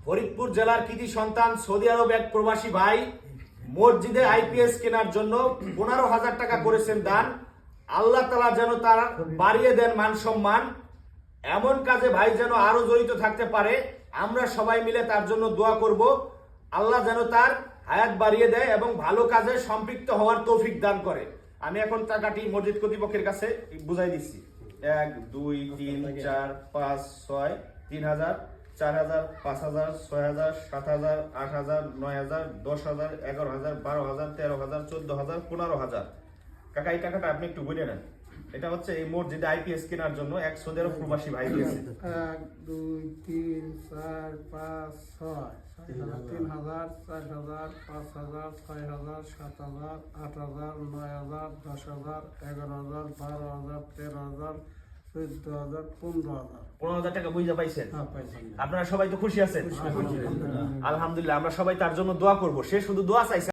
ফরিদপুর জেলার কৃতি সন্তান সৌদি আরব এক প্রবাসী ভাই মসজিদে আইপিএস কেনার জন্য 15,000 টাকা করেছেন দান। আল্লাহ তাআলা যেন তার বাড়িয়ে দেন মান সম্মান। এমন কাজে ভাই যেন আরো জড়িত থাকতে পারে, আমরা সবাই মিলে তার জন্য দোয়া করব। আল্লাহ যেন তার হায়াত বাড়িয়ে দেয় এবং ভালো কাজে সম্পৃক্ত হওয়ার তৌফিক দান করে। আমি এখন টাকাটি মসজিদ কর্তৃপক্ষের কাছে বুঝাই দিচ্ছি। 1 2 3 4 5 6 3000 4000 5000 6000 7000 8000 9000 10000 11000 12000 13000 14000 15000। কাকা এই টাকাটা আপনি একটু বুঝে নেন। এটা হচ্ছে এই মসজিদে আইপিএস কেনার জন্য এক সৌদি আরব প্রবাসী ভাই দিয়েছে। 1 2 3 4 5 6 3000 4000 5000 6000 7000 8000 9000 10000 11000 12000 13000 14000 15000। 15,000 টাকা বুঝে পাইছেন? হ্যাঁ, পাইছেন। আপনারা সবাই তো খুশি আছেন? আলহামদুলিল্লাহ, আমরা সবাই তার জন্য দোয়া করব। সে শুধু দোয়া চাইছে।